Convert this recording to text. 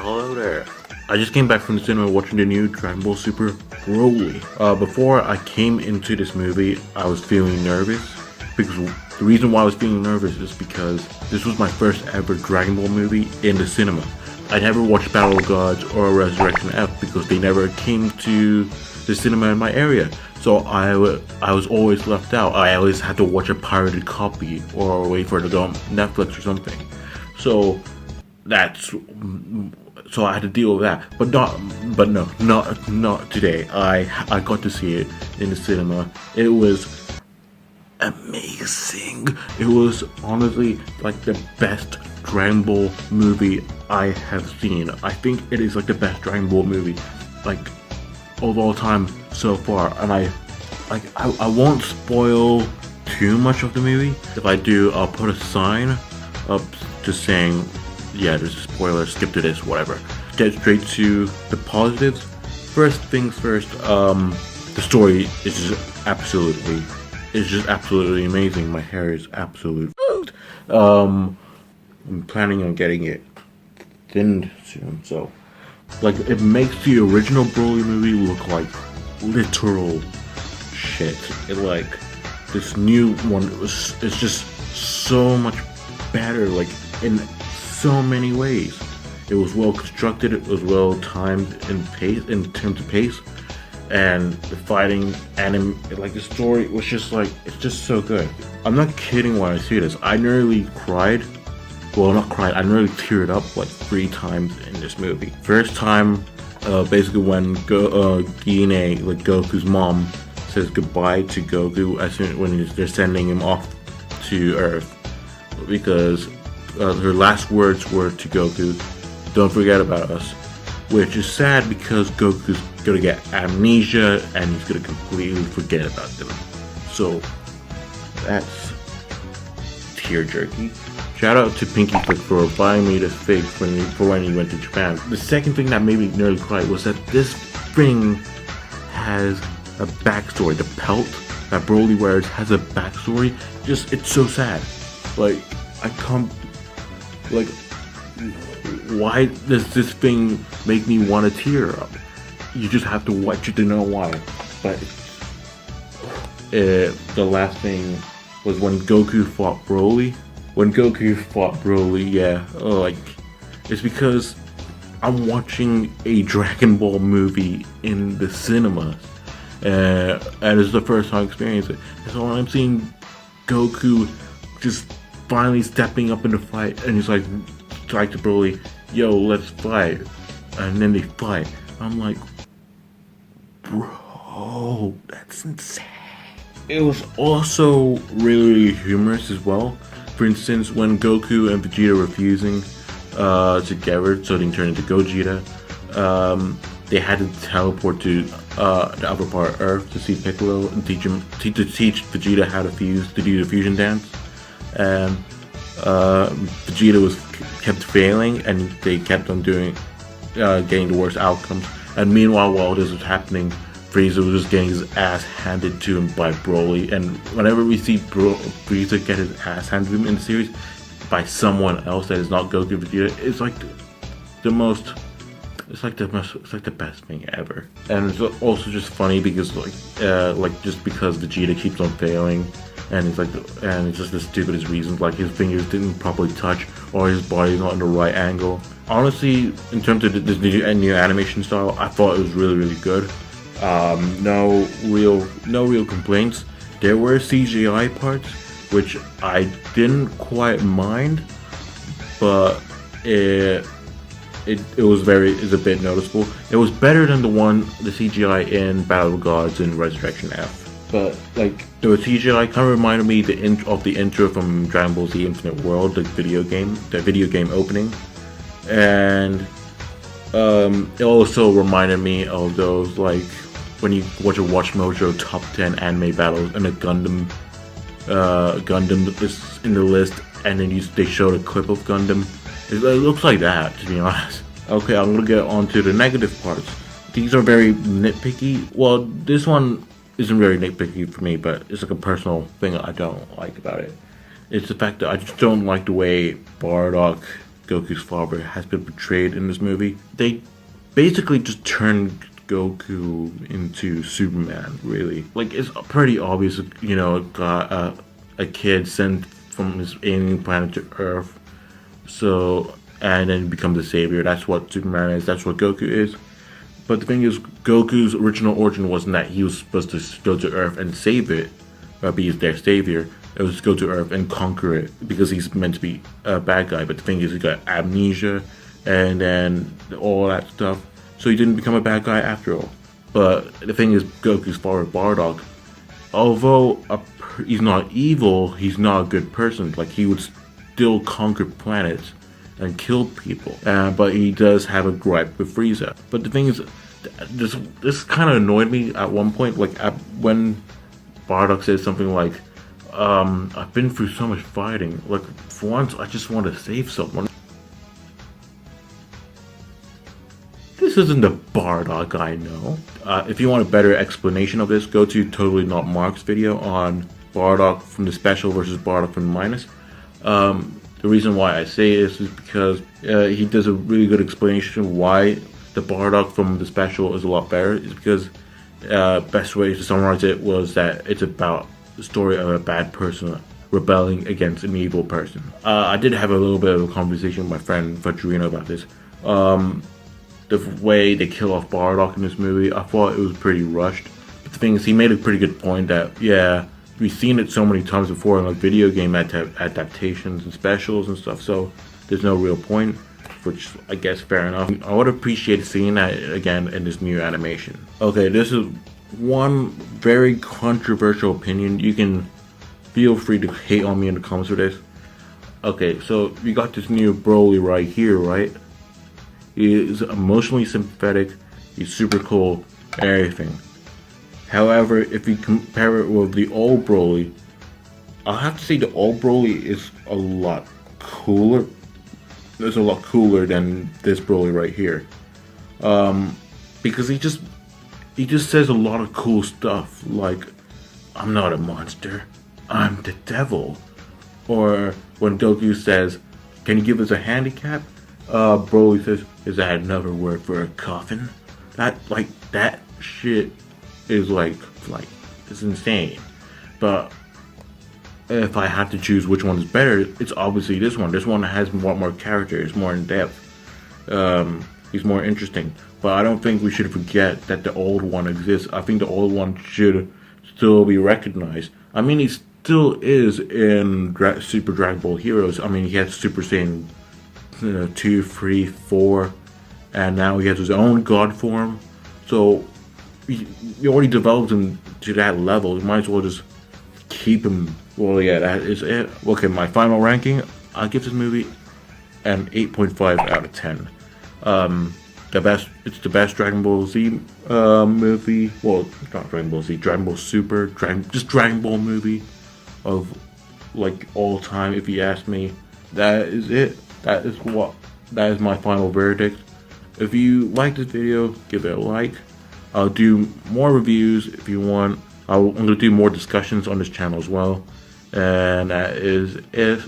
Hello there. I just came back from the cinema watching the new Dragon Ball Super Broly. Before I came into this movie, I was feeling nervous because the reason why I was feeling nervous is because this was my first ever Dragon Ball movie in the cinema. I never watched Battle of Gods or Resurrection F because they never came to the cinema in my area. So I was always left out. I always had to watch a pirated copy or wait for it to go on Netflix or something. So I had to deal with that. But not today. I got to see it in the cinema. It was amazing. It was honestly like the best Dragon Ball movie I have seen. I think it is like the best Dragon Ball movie like of all time so far. And I won't spoil too much of the movie. If I do, I'll put a sign up just saying, yeah, there's a spoiler, skip to this, whatever. Get straight to the positives. First things first, the story is just absolutely amazing. My hair is absolute. I'm planning on getting it thinned soon, so like it makes the original Broly movie look like literal shit. It like this new one it's just so much better, like in so many ways. It was well constructed, it was well timed in terms of pace, and the fighting like the story was just like, it's just so good. I'm not kidding when I say this. I nearly cried. Well, not cried, I nearly teared up like 3 times in this movie. First time, basically when Gine, like Goku's mom, says goodbye to Goku when they're sending him off to Earth, because her last words were to Goku, "Don't forget about us," which is sad because Goku's gonna get amnesia and he's gonna completely forget about them. So that's tear-jerky. Shout out to Pinky Flick for buying me this fig for when he went to Japan. The second thing that made me nearly cry was that this thing has a backstory. The pelt that Broly wears has a backstory. Just, it's so sad. Like, why does this thing make me want to tear up? You just have to watch it to know why. But the last thing was when Goku fought Broly. Yeah, like, it's because I'm watching a Dragon Ball movie in the cinemas, and it's the first time I experienced it. So when I'm seeing Goku just finally stepping up in the fight, and he's like to Broly, "Yo, let's fight," and then they fight. I'm like, bro, that's insane. It was also really humorous as well. For instance, when Goku and Vegeta were fusing together so they can turn into Gogeta, they had to teleport to the upper part of Earth to see Piccolo and teach Vegeta how to do the fusion dance. And Vegeta kept failing, and they kept on getting the worst outcomes. And meanwhile, while this was happening, Frieza was just getting his ass handed to him by Broly, and whenever we see Frieza get his ass handed to him in the series by someone else that is not Goku and Vegeta, it's like the best thing ever. And it's also just funny because just because Vegeta keeps on failing, and it's just the stupidest reasons, like his fingers didn't properly touch or his body's not in the right angle. Honestly, in terms of this new animation style, I thought it was really good. No real complaints. There were CGI parts which I didn't quite mind, but it's a bit noticeable. It was better than the CGI in Battle of Gods and Resurrection F. But like the CGI kind of reminded me of the intro from Dragon Ball Z Infinite World, the video game opening, and it also reminded me of those, like, when you watch a Watch Mojo top 10 anime battles and a Gundam is in the list, and then they showed a clip of Gundam. It looks like that, to be honest. Okay, I'm gonna get on to the negative parts. These are very nitpicky. Well, this one isn't very nitpicky for me, but it's like a personal thing I don't like about it. It's the fact that I just don't like the way Bardock Goku's father, has been portrayed in this movie. They basically just turned Goku into Superman, really. Like, it's pretty obvious, you know, a kid sent from his alien planet to Earth, so, and then become the savior. That's what Superman is, that's what Goku is. But the thing is, Goku's original origin wasn't that he was supposed to go to Earth and save it, or be their savior. It was to go to Earth and conquer it, because he's meant to be a bad guy. But the thing is, he got amnesia, and then all that stuff. So he didn't become a bad guy after all. But the thing is, Goku's father, Bardock, although he's not evil, he's not a good person. Like, he would still conquer planets and kill people. But he does have a gripe with Frieza. But the thing is, this kind of annoyed me at one point. Like, when Bardock says something like, I've been through so much fighting. Like, for once, I just want to save someone. This isn't the Bardock I know. If you want a better explanation of this, go to Totally Not Mark's video on Bardock from the special versus Bardock from the minus. The reason why I say this is because he does a really good explanation why the Bardock from the special is a lot better. Is because best way to summarize it was that it's about the story of a bad person rebelling against an evil person. I did have a little bit of a conversation with my friend Fudgerino about this. The way they kill off Bardock in this movie, I thought it was pretty rushed. But the thing is, he made a pretty good point that, yeah, we've seen it so many times before in like video game adaptations and specials and stuff, so there's no real point, which I guess fair enough. I would appreciate seeing that again in this new animation. Okay, this is one very controversial opinion. You can feel free to hate on me in the comments for this. Okay, so we got this new Broly right here, right? He is emotionally sympathetic, he's super cool, everything. However, if you compare it with the old Broly, I'll have to say the old Broly is a lot cooler. It's a lot cooler than this Broly right here. Because he just says a lot of cool stuff, like, I'm not a monster, I'm the devil. Or when Goku says, can you give us a handicap? Broly says, is that another word for a coffin? That shit is like, it's insane. But if I had to choose which one is better, it's obviously this one. This one has a lot more character, it's more in depth. He's more interesting. But I don't think we should forget that the old one exists. I think the old one should still be recognized. I mean, he still is in Super Dragon Ball Heroes. I mean, he had Super Saiyan 2, 3, 4, and now he has his own god form. So he already developed him to that level. You might as well just keep him. Well, yeah, that is it. Okay, my final ranking, I give this movie an 8.5 out of 10. It's the best Dragon Ball Z movie. Well, not Dragon Ball Z, Dragon Ball Super, just Dragon Ball movie of like all time. If you ask me, that is it. That is my final verdict. If you like this video, give it a like. I'll do more reviews if you want. I'm going to do more discussions on this channel as well. And that is it.